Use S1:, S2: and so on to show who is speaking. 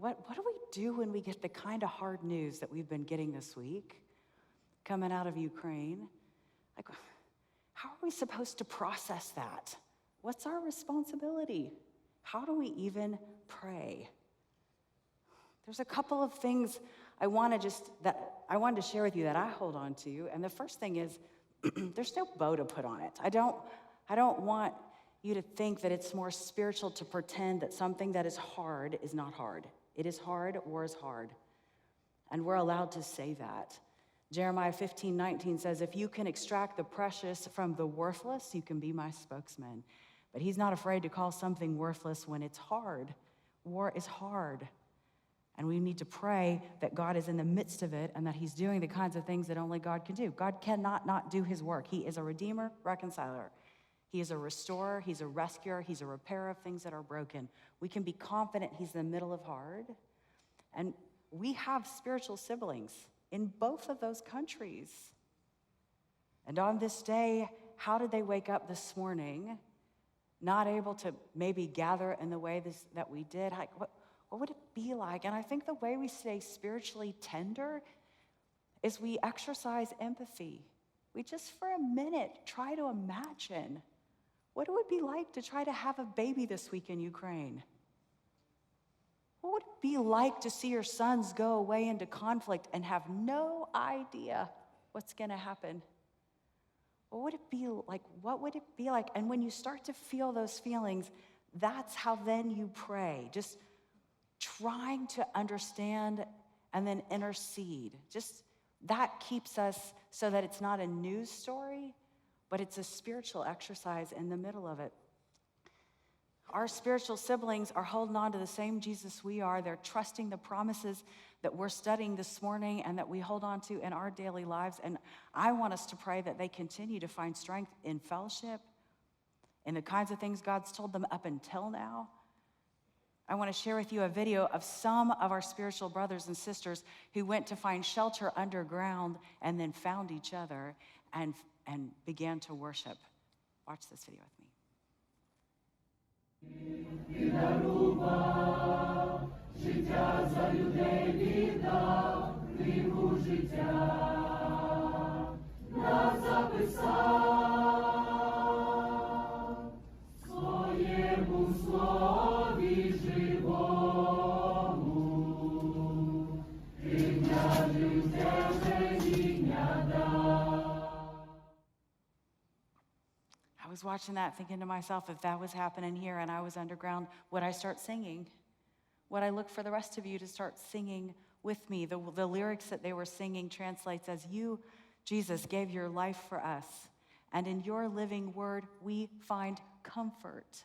S1: what do we do when we get the kind of hard news that we've been getting this week coming out of Ukraine? Like, how are we supposed to process that? What's our responsibility? How do we even pray? There's a couple of things I wanted to share with you that I hold on to. And the first thing is, there's no bow to put on it. I don't want you to think that it's more spiritual to pretend that something that is hard is not hard. It is hard, war is hard. And we're allowed to say that. Jeremiah 15:19 says, if you can extract the precious from the worthless, you can be my spokesman. But he's not afraid to call something worthless when it's hard. War is hard. And we need to pray that God is in the midst of it and that he's doing the kinds of things that only God can do. God cannot not do his work. He is a redeemer, reconciler. He is a restorer, he's a rescuer, he's a repairer of things that are broken. We can be confident he's in the middle of hard. And we have spiritual siblings in both of those countries. And on this day, how did they wake up this morning, not able to maybe gather in the way that we did? Like, what would it be like? And I think the way we stay spiritually tender is we exercise empathy. We just for a minute try to imagine what it would be like to try to have a baby this week in Ukraine. What would it be like to see your sons go away into conflict and have no idea what's going to happen? What would it be like? What would it be like? And when you start to feel those feelings, that's how then you pray. Just trying to understand and then intercede. Just that keeps us so that it's not a news story, but it's a spiritual exercise in the middle of it. Our spiritual siblings are holding on to the same Jesus we are. They're trusting the promises that we're studying this morning and that we hold on to in our daily lives. And I want us to pray that they continue to find strength in fellowship, in the kinds of things God's told them up until now. I want to share with you a video of some of our spiritual brothers and sisters who went to find shelter underground and then found each other and began to worship. Watch this video with me.
S2: Життя за людей віддав, книгу життя нас записав, своєму слові живому, ім'я життя життя дав.
S1: I was watching that thinking to myself, if that was happening here and I was underground, would I start singing? Would I look for the rest of you to start singing with me? The lyrics that they were singing translates as, you, Jesus, gave your life for us, and in your living word we find comfort.